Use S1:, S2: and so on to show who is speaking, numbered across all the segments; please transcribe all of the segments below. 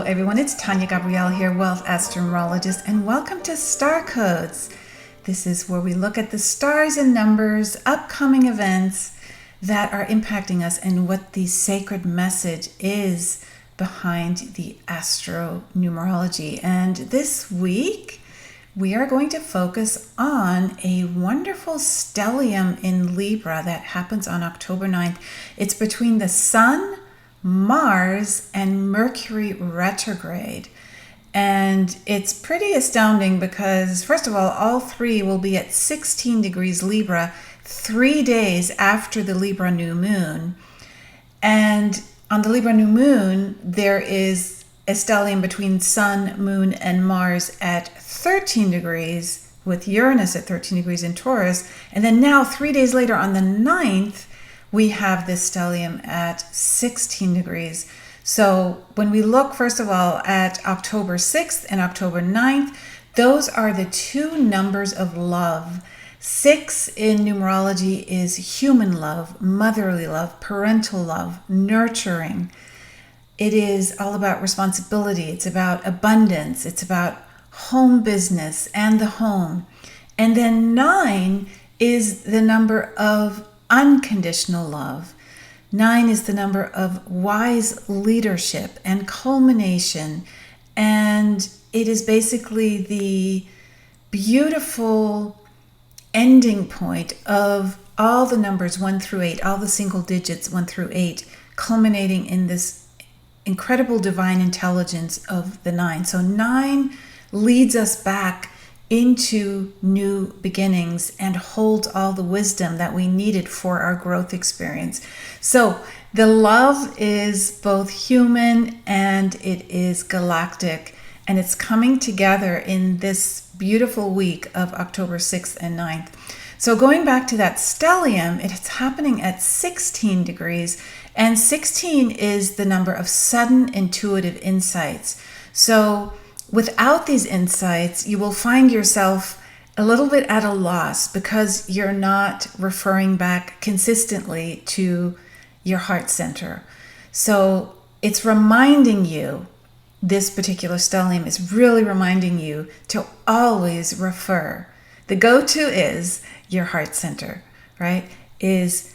S1: everyone, it's Tania Gabrielle here, Wealth Astro-Numerologist, and welcome to Star Codes. This is where we look at the stars and numbers, upcoming events that are impacting us and what the sacred message is behind the Astro-Numerology. And this week, we are going to focus on a wonderful stellium in Libra that happens on October 9th. It's between the Sun, Mars, and Mercury retrograde. And it's pretty astounding because, first of all three will be at 16 degrees Libra 3 days after the Libra new moon. And on the Libra new moon, there is a stellium between Sun, Moon, and Mars at 13 degrees, with Uranus at 13 degrees in Taurus. And then now, 3 days later, on the 9th, we have this stellium at 16 degrees. So when we look, first of all, at October 6th and October 9th, those are the two numbers of love. 6 in numerology is human love, motherly love, parental love, nurturing. It is all about responsibility. It's about abundance. It's about home business and the home. And then 9 is the number of unconditional love. 9 is the number of wise leadership and culmination. And it is basically the beautiful ending point of all the numbers 1 through 8, all the single digits 1 through 8, culminating in this incredible divine intelligence of the 9. So 9 leads us back into new beginnings and holds all the wisdom that we needed for our growth experience. So the love is both human and it is galactic, and it's coming together in this beautiful week of October 6th and 9th. So going back to that stellium, it's happening at 16 degrees, and 16 is the number of sudden intuitive insights. So without these insights, you will find yourself a little bit at a loss because you're not referring back consistently to your heart center. So it's reminding you, this particular stellium is really reminding you to always refer. The go-to is your heart center, right? Is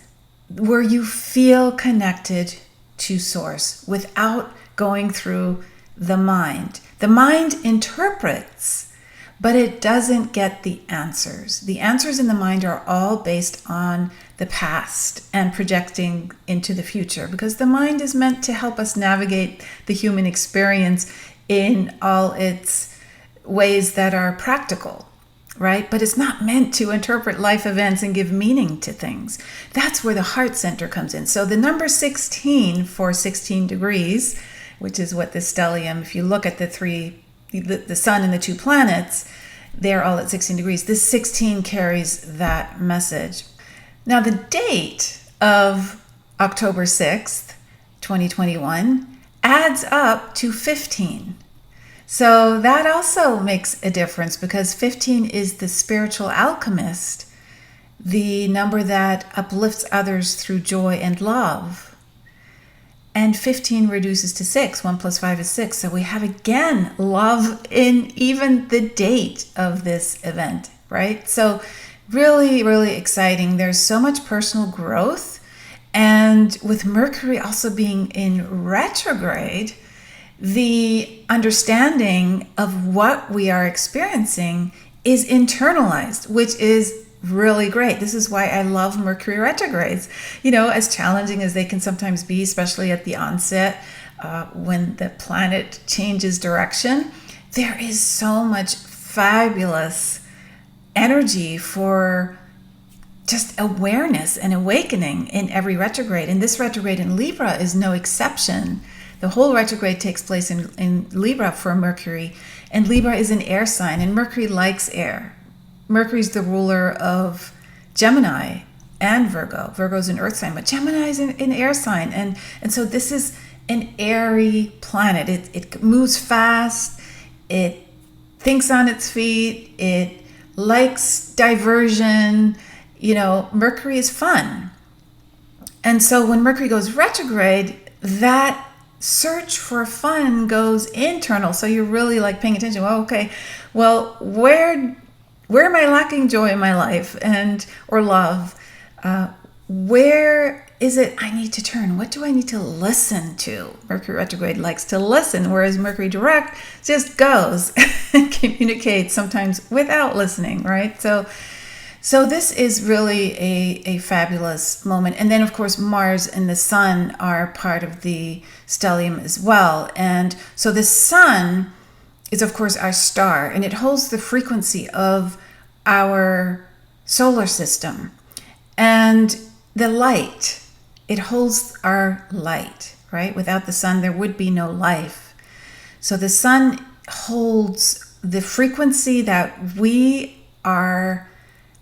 S1: where you feel connected to source without going through the mind. The mind interprets, but it doesn't get the answers. The answers in the mind are all based on the past and projecting into the future, because the mind is meant to help us navigate the human experience in all its ways that are practical, right? But it's not meant to interpret life events and give meaning to things. That's where the heart center comes in. So the number 16 for 16 degrees, which is what the stellium, if you look at the sun and the two planets, they're all at 16 degrees. This 16 carries that message. Now, the date of October 6th, 2021, adds up to 15. So that also makes a difference, because 15 is the spiritual alchemist, the number that uplifts others through joy and love. And 15 reduces to 6. 1 plus 5 is 6. So we have, again, love in even the date of this event, right? So really, really exciting. There's so much personal growth. And with Mercury also being in retrograde, the understanding of what we are experiencing is internalized, which is really great. This is why I love Mercury retrogrades. As challenging as they can sometimes be, especially at the onset, when the planet changes direction, there is so much fabulous energy for just awareness and awakening in every retrograde. And this retrograde in Libra is no exception. The whole retrograde takes place in Libra for Mercury, and Libra is an air sign, and Mercury likes air. Mercury's the ruler of Gemini and Virgo. Virgo's an earth sign, but Gemini is an air sign. And so this is an airy planet. It moves fast. It thinks on its feet. It likes diversion. Mercury is fun. And so when Mercury goes retrograde, that search for fun goes internal. So you're really like paying attention. Well, okay, well, where am I lacking joy in my life or love? Where is it I need to turn? What do I need to listen to? Mercury retrograde likes to listen, whereas Mercury direct just goes and communicates sometimes without listening, right? So this is really a fabulous moment. And then, of course, Mars and the Sun are part of the stellium as well. And so the Sun is, of course, our star, and it holds the frequency of our solar system. And the light, it holds our light, right? Without the Sun, there would be no life. So the Sun holds the frequency that we are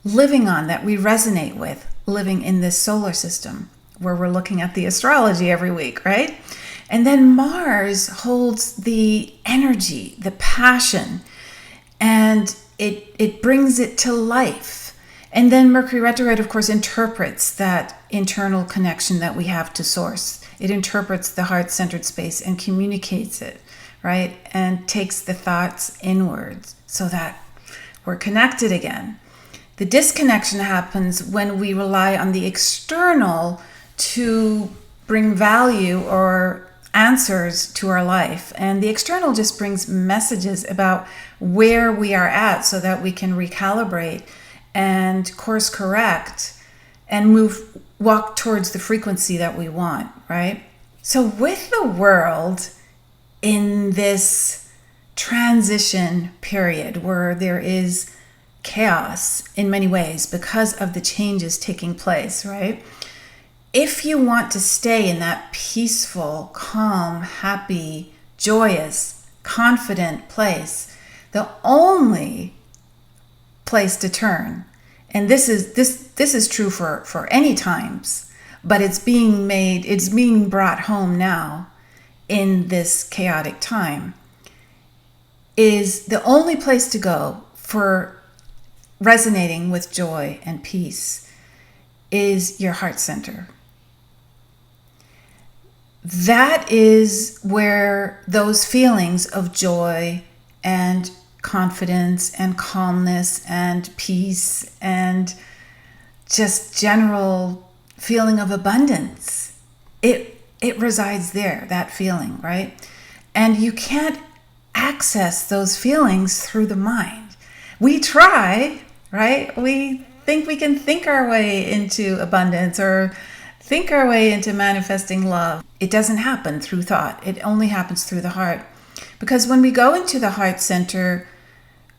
S1: living on, that we resonate with, living in this solar system where we're looking at the astrology every week, right? And then Mars holds the energy, the passion, and it brings it to life. And then Mercury retrograde, of course, interprets that internal connection that we have to source. It interprets the heart-centered space and communicates it, right? And takes the thoughts inwards so that we're connected again. The disconnection happens when we rely on the external to bring value or answers to our life. And the external just brings messages about where we are at so that we can recalibrate and course correct and walk towards the frequency that we want, right? So with the world in this transition period where there is chaos in many ways because of the changes taking place, right? If you want to stay in that peaceful, calm, happy, joyous, confident place, the only place to turn, and this is true for any times, but it's being brought home now in this chaotic time, is the only place to go for resonating with joy and peace is your heart center. That is where those feelings of joy and confidence and calmness and peace and just general feeling of abundance, it resides there, that feeling, right? And you can't access those feelings through the mind. We try, right? We think we can think our way into abundance or think our way into manifesting love. It doesn't happen through thought. It only happens through the heart. Because when we go into the heart center,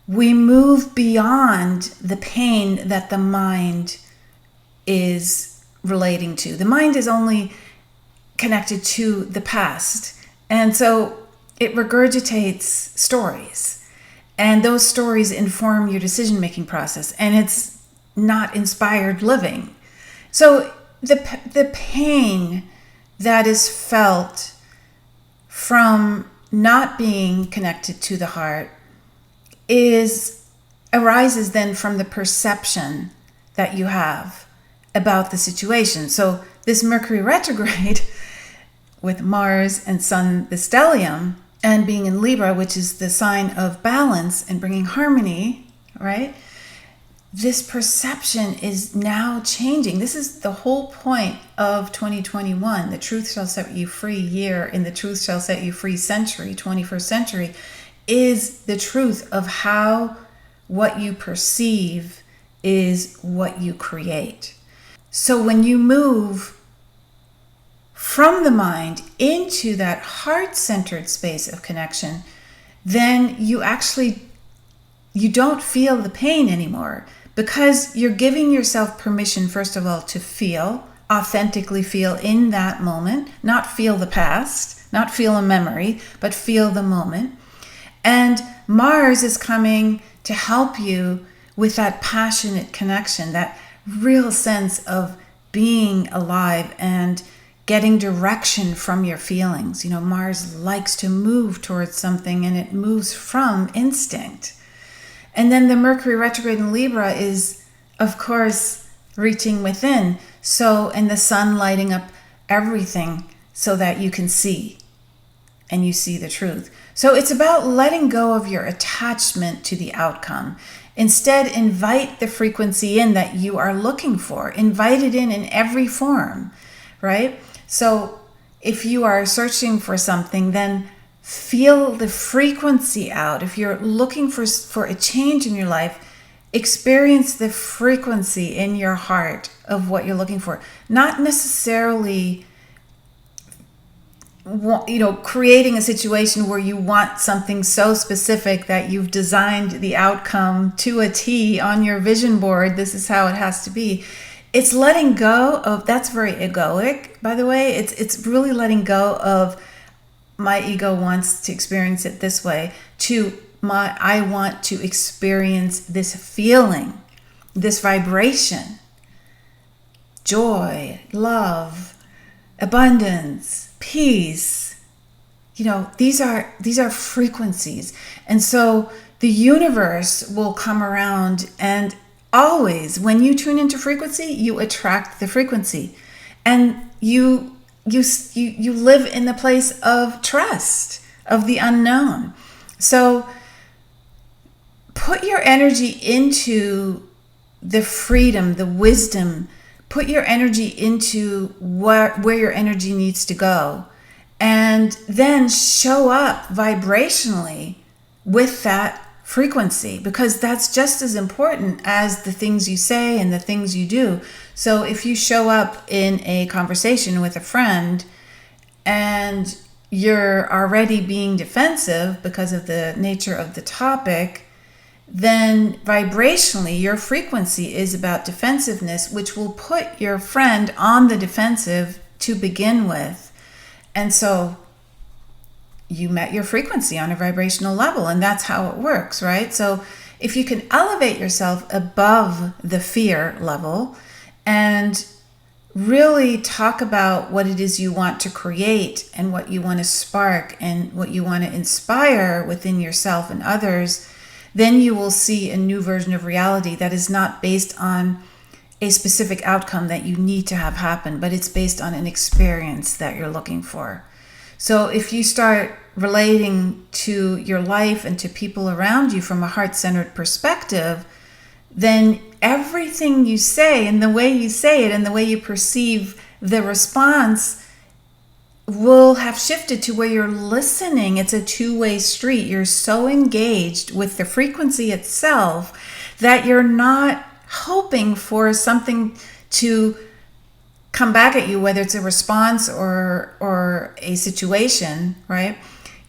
S1: we move beyond the pain that the mind is relating to. The mind is only connected to the past. And so it regurgitates stories. And those stories inform your decision-making process. And it's not inspired living. So the pain that is felt from not being connected to the heart arises then from the perception that you have about the situation. So this Mercury retrograde with Mars and Sun, the stellium, and being in Libra, which is the sign of balance and bringing harmony, right? This perception is now changing. This is the whole point of 2021, the Truth Shall Set You Free year in the Truth Shall Set You Free century, 21st century, is the truth of how what you perceive is what you create. So when you move from the mind into that heart-centered space of connection, then you don't feel the pain anymore, because you're giving yourself permission, first of all, to feel, authentically feel in that moment, not feel the past, not feel a memory, but feel the moment. And Mars is coming to help you with that passionate connection, that real sense of being alive and getting direction from your feelings. You know, Mars likes to move towards something, and it moves from instinct. And then the Mercury retrograde in Libra is, of course, reaching within. So, and the sun lighting up everything so that you can see. and you see the truth. So it's about letting go of your attachment to the outcome. Instead, invite the frequency in that you are looking for. Invite it in every form, right? So if you are searching for something, then feel the frequency out. If you're looking for a change in your life, experience the frequency in your heart of what you're looking for. Not necessarily creating a situation where you want something so specific that you've designed the outcome to a T on your vision board. This is how it has to be. It's letting go of, that's very egoic, by the way. It's really letting go of my ego wants to experience it this way to I want to experience this feeling, this vibration, joy, love, abundance, peace. These are frequencies. And so the universe will come around, and always when you tune into frequency, you attract the frequency. And you live in the place of trust, of the unknown. So put your energy into the freedom, the wisdom. Put your energy into where your energy needs to go. And then show up vibrationally with that frequency, because that's just as important as the things you say and the things you do. So if you show up in a conversation with a friend and you're already being defensive because of the nature of the topic, then vibrationally your frequency is about defensiveness, which will put your friend on the defensive to begin with. And so you met your frequency on a vibrational level, and that's how it works, right? So if you can elevate yourself above the fear level and really talk about what it is you want to create and what you want to spark and what you want to inspire within yourself and others, then you will see a new version of reality that is not based on a specific outcome that you need to have happen, but it's based on an experience that you're looking for. So if you start relating to your life and to people around you from a heart-centered perspective, then everything you say and the way you say it and the way you perceive the response will have shifted to where you're listening. It's a two-way street. You're so engaged with the frequency itself that you're not hoping for something to come back at you, whether it's a response or a situation, right?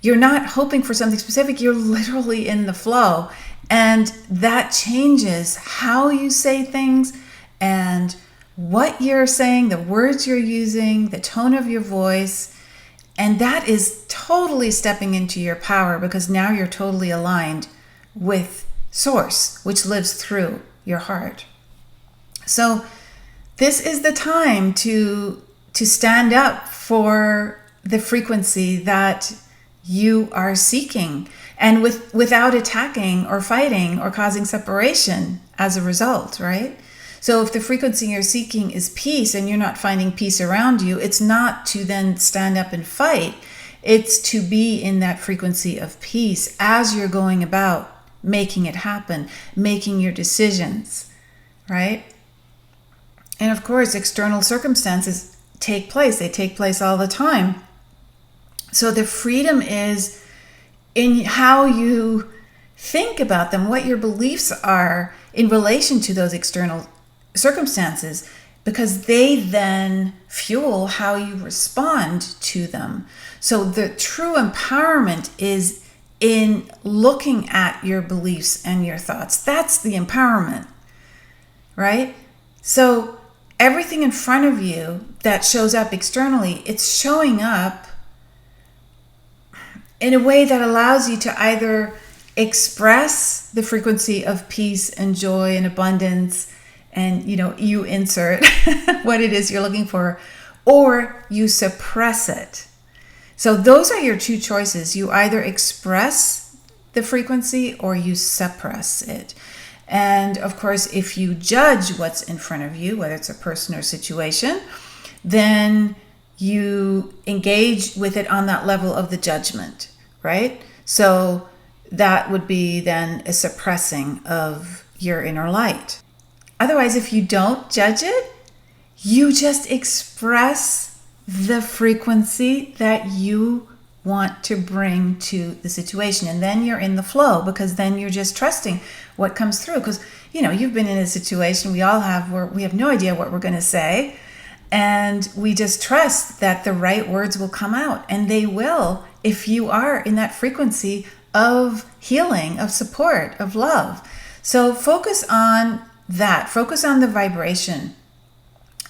S1: You're not hoping for something specific. You're literally in the flow. And that changes how you say things and what you're saying, the words you're using, the tone of your voice. And that is totally stepping into your power, because now you're totally aligned with Source, which lives through your heart. So this is the time to stand up for the frequency that you are seeking, and without attacking or fighting or causing separation as a result, right? So if the frequency you're seeking is peace and you're not finding peace around you, it's not to then stand up and fight. It's to be in that frequency of peace as you're going about making it happen, making your decisions, right? And of course, external circumstances take place. They take place all the time. So the freedom is in how you think about them, what your beliefs are in relation to those external circumstances, because they then fuel how you respond to them. So the true empowerment is in looking at your beliefs and your thoughts. That's the empowerment, right? So everything in front of you that shows up externally, it's showing up in a way that allows you to either express the frequency of peace and joy and abundance, and you insert what it is you're looking for, or you suppress it. So those are your two choices. You either express the frequency or you suppress it. And of course, if you judge what's in front of you, whether it's a person or situation, then you engage with it on that level of the judgment, right? So that would be then a suppressing of your inner light. Otherwise, if you don't judge it, you just express the frequency that you want to bring to the situation. And then you're in the flow, because then you're just trusting what comes through. Because, you've been in a situation, we all have, where we have no idea what we're going to say. And we just trust that the right words will come out. And they will, if you are in that frequency of healing, of support, of love. So focus on that. Focus on the vibration.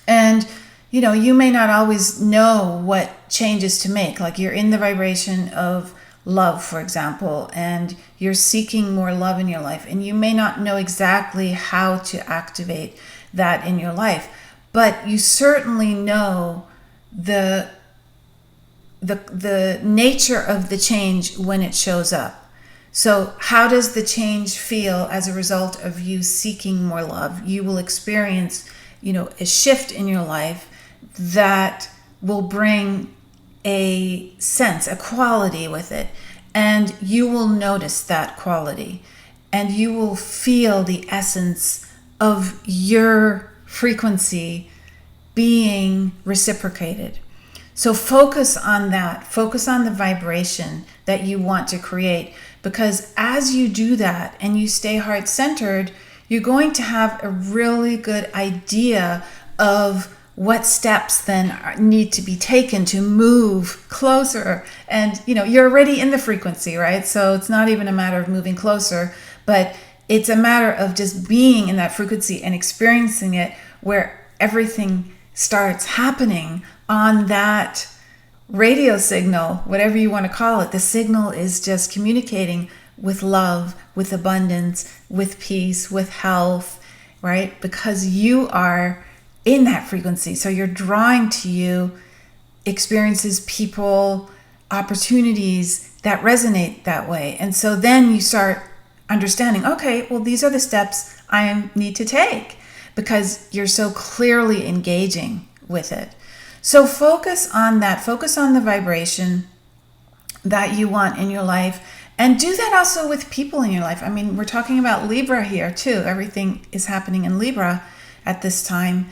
S1: And, you may not always know what changes to make. Like you're in the vibration of love, for example, and you're seeking more love in your life. And you may not know exactly how to activate that in your life. But you certainly know the nature of the change when it shows up. So how does the change feel as a result of you seeking more love? You will experience, a shift in your life that will bring a sense, a quality with it. And you will notice that quality. And you will feel the essence of your frequency being reciprocated. So focus on that. Focus on the vibration that you want to create. Because as you do that and you stay heart-centered, you're going to have a really good idea of what steps then need to be taken to move closer. And, you're already in the frequency, right? So it's not even a matter of moving closer, but it's a matter of just being in that frequency and experiencing it, where everything starts happening on that radio signal, whatever you want to call it. The signal is just communicating with love, with abundance, with peace, with health, right? Because you are in that frequency. So you're drawing to you experiences, people, opportunities that resonate that way. And so then you start understanding, okay, well, these are the steps I need to take, because you're so clearly engaging with it. So focus on that. Focus on the vibration that you want in your life. And do that also with people in your life. I mean, we're talking about Libra here too. Everything is happening in Libra at this time.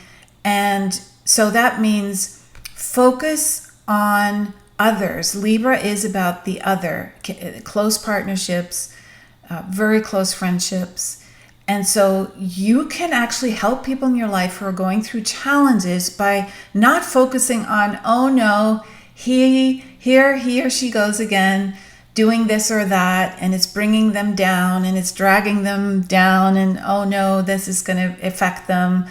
S1: And so that means focus on others. Libra is about the other, close partnerships, very close friendships. And so you can actually help people in your life who are going through challenges by not focusing on, oh no, he or she goes again doing this or that, and it's bringing them down and it's dragging them down, and oh no, this is going to affect them.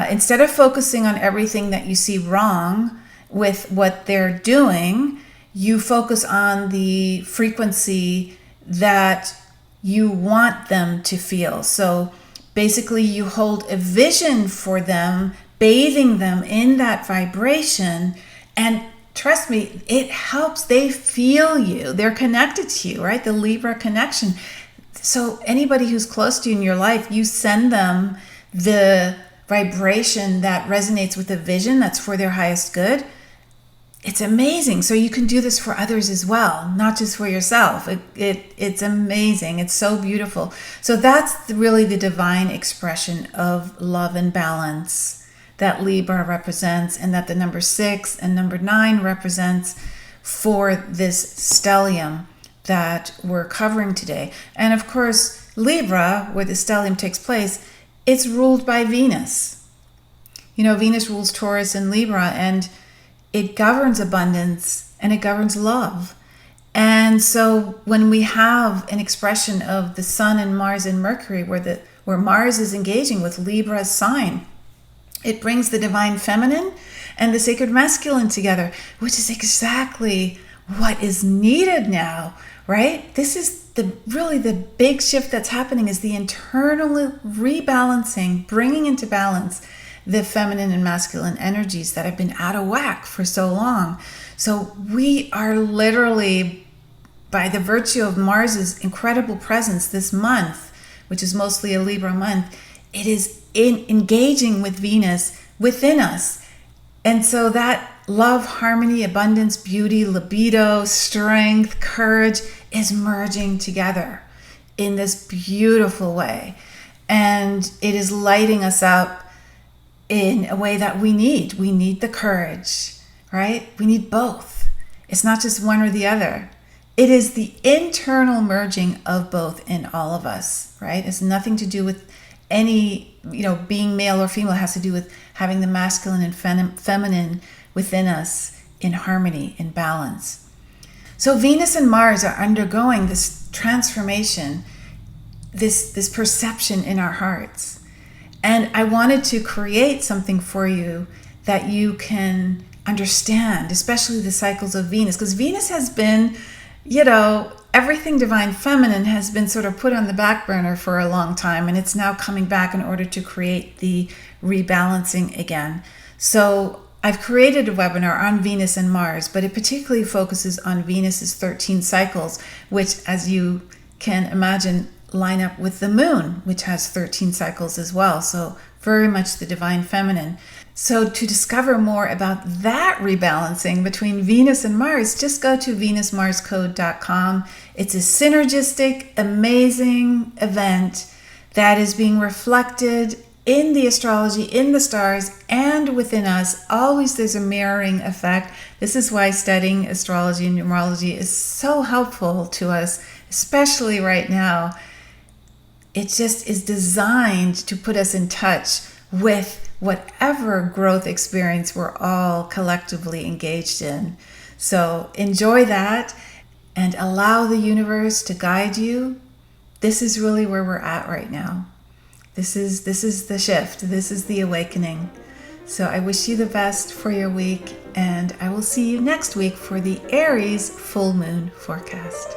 S1: Instead of focusing on everything that you see wrong with what they're doing, you focus on the frequency that you want them to feel. So basically you hold a vision for them, bathing them in that vibration, and trust me, it helps. They feel you. They're connected to you, right? The Libra connection. So anybody who's close to you in your life, you send them the vibration that resonates with the vision that's for their highest good. It's amazing. So you can do this for others as well, not just for yourself. It's amazing. It's so beautiful. So that's really the divine expression of love and balance that Libra represents, and that the number 6 and number 9 represents for this stellium that we're covering today. And of course, Libra, where the stellium takes place, it's ruled by Venus. Venus rules Taurus and Libra, and it governs abundance and it governs love. And so when we have an expression of the Sun and Mars and Mercury, where Mars is engaging with Libra's sign, it brings the divine feminine and the sacred masculine together, which is exactly what is needed now, right? This is really the big shift that's happening, is the internal rebalancing, bringing into balance the feminine and masculine energies that have been out of whack for so long. So we are literally, by the virtue of Mars's incredible presence this month, which is mostly a Libra month, it is engaging with Venus within us. And so that love, harmony, abundance, beauty, libido, strength, courage is merging together in this beautiful way. And it is lighting us up in a way that we need. We need the courage, right? We need both. It's not just one or the other. It is the internal merging of both in all of us, right? It's nothing to do with any, being male or female. It has to do with having the masculine and feminine within us in harmony, in balance. So Venus and Mars are undergoing this transformation, this perception in our hearts. And I wanted to create something for you that you can understand, especially the cycles of Venus, because Venus has been, everything divine feminine has been sort of put on the back burner for a long time, and it's now coming back in order to create the rebalancing again. So I've created a webinar on Venus and Mars, but it particularly focuses on Venus's 13 cycles, which, as you can imagine, line up with the moon, which has 13 cycles as well. So very much the divine feminine. So to discover more about that rebalancing between Venus and Mars, just go to venusmarscode.com. It's a synergistic, amazing event that is being reflected in the astrology, in the stars, and within us. Always there's a mirroring effect. This is why studying astrology and numerology is so helpful to us, especially right now. It just is designed to put us in touch with whatever growth experience we're all collectively engaged in. So enjoy that and allow the universe to guide you. This is really where we're at right now. This is the shift. This is the awakening. So I wish you the best for your week, and I will see you next week for the Aries full moon forecast.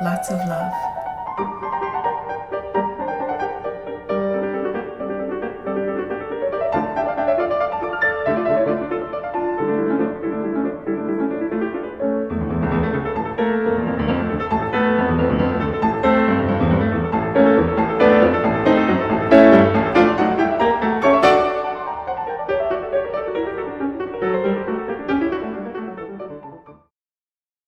S1: Lots of love.